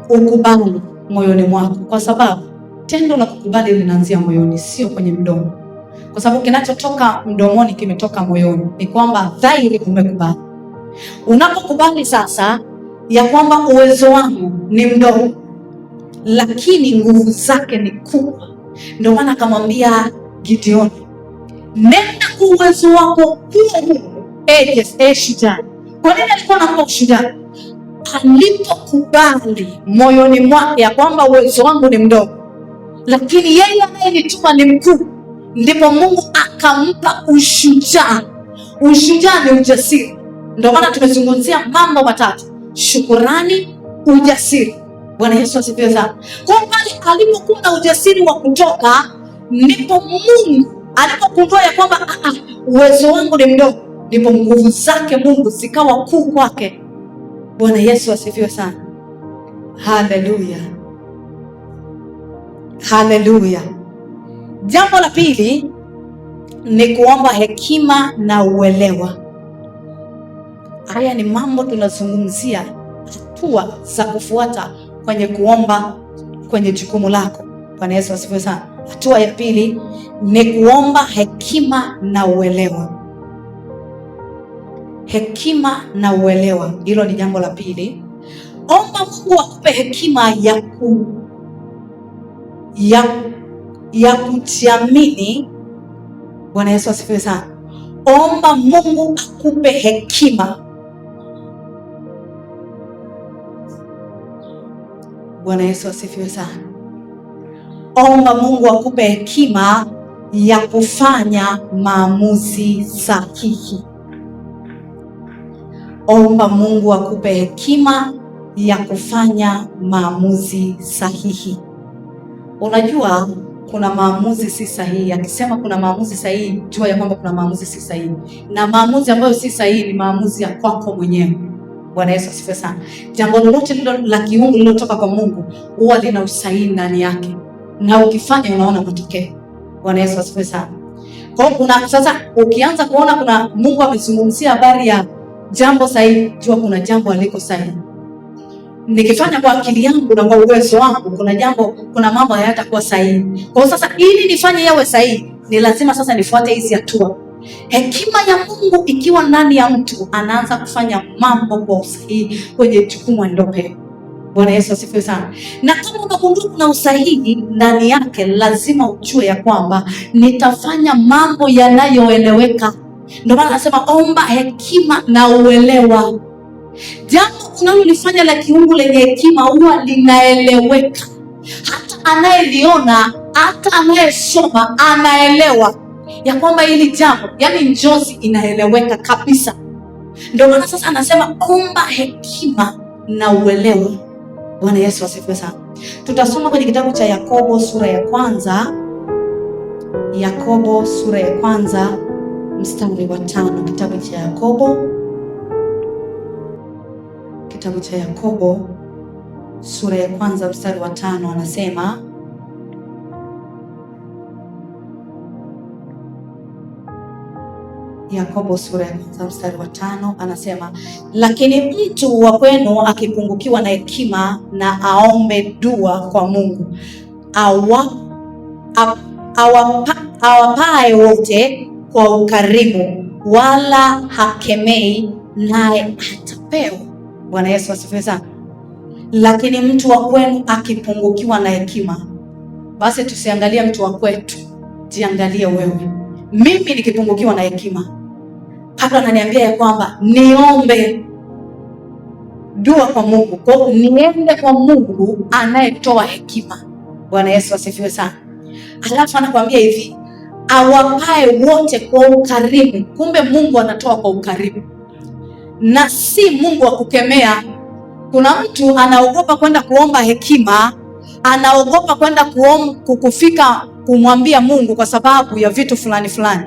ukubali moyoni mwako, kwa sababu tendo la kukubali linaanzia moyoni, sio kwenye mdomo, kwa sababu kinachotoka mdomoni kimetoka moyoni. Ni kwamba dhahiri umekubali. Unapokubali sasa ya kwamba uwezo wangu ni mdogo, lakini nguvu zake ni kubwa, ndio maana akamwambia Gideoni, nenda kwa uwezo wako huo. Shujaa. Kwa nini alikuwa anampa ushujaa? Alipokubali moyoni mwake ya kwamba uwezo wangu ni mdogo, lakini yeye anayenituma ni mkuu, ndipo Mungu akampa ushujaa. Ushujaa ni ujasiri. Ndio maana tumezungumzia mambo matatu: shukurani, ujasiri. Bwana Yesu asifiwe sana. Kwa pale alipokuwa na ujasiri wa kutoka, ndipo Mungu alipogundua ya kwamba uwezo wangu ni mdogo, ndipo nguvu zake Mungu zikawa kuu kwake. Bwana Yesu asifiwe sana. Haleluya, haleluya. Jambo la pili ni kuomba hekima na uelewa. Haya ni mambo tunazungumzia, hatua za kufuata kwenye kuomba kwenye jukumu lako. Bwana Yesu asifiwe sana. Hatua ya pili ni kuomba hekima na uelewa. Hekima na uelewa, hilo ni jambo la pili. Omba Mungu akupe hekima ya kujiamini. Bwana Yesu asifiwe sana. Omba Mungu akupe hekima. Bwana Yesu asifiwe sana. Omba Mungu akupe hekima ya kufanya maamuzi sahihi. Omba Mungu akupe hekima ya kufanya maamuzi sahihi. Unajua kuna maamuzi si sahihi. Akisema kuna maamuzi sahihi, jua ya kwamba kuna maamuzi si sahihi, na maamuzi ambayo si sahihi ni maamuzi ya kwako mwenyewe. Bwana Yesu asifiwe sana. Jambo lolote lilo la kiungu lilotoka kwa Mungu huwa lina usahihi ndani yake, na ukifanya unaona matokeo. Bwana Yesu asifiwe sana. Kwa hiyo sasa ukianza kuona kuna Mungu amezungumzia habari ya jambo sahihi, jua kuna jambo aliko sahihi. Nikifanya kwa akili yangu na kwa uwezo wangu, kuna mambo hayatakuwa sahihi. Kwa hiyo sasa ili nifanye yawe sahihi, ni lazima sasa nifuate hizi hatua. Hekima ya Mungu ikiwa ndani ya mtu, anaanza kufanya mambo kwa usahihi kwenye jukumu alilopewa. Bwana Yesu asifiwe sana. Na kama unagundua kuna usahihi ndani yake, lazima ujue ya kwamba nitafanya mambo yanayoeleweka. Ndio maana anasema omba hekima na uelewa. Jambo unalolifanya la kiungu lenye hekima huwa linaeleweka. Hata anayeliona, hata anayesoma anaelewa ya kwamba hili jambo, yani njozi inaeleweka kabisa. Ndio maana sasa anasema omba hekima na uelewa. Bwana Yesu asifiwe sana. Tutasoma kwenye kitabu cha Yakobo sura ya kwanza. Yakobo sura ya kwanza mstari wa 5. Kitabu cha Yakobo sura ya kwanza mstari wa 5 anasema, Yakobo sura ya kwanza mstari wa 5 anasema, lakini mtu wa kwenu akipungukiwa na hekima, na aombe dua kwa Mungu awapae wote kwa ukarimu, wala hakemei, naye atapewa. Bwana Yesu asifiwe sana. Lakini mtu wa kwenu akipungukiwa na hekima. Basi tusiangalie mtu wa kwetu, jiangalie wewe. Mimi nikipungukiwa na hekima, Paulo ananiambia ya kwamba niombe dua kwa Mungu. Kwa hiyo niende kwa Mungu anayetoa hekima. Bwana Yesu asifiwe sana. Alafu anakuambia hivi, awapae wote kwa ukarimu. Kumbe Mungu anatoa kwa ukarimu, na si Mungu wa kukemea. Kuna mtu anaogopa kwenda kuomba hekima, anaogopa kwenda kufika kumwambia Mungu kwa sababu ya vitu fulani fulani.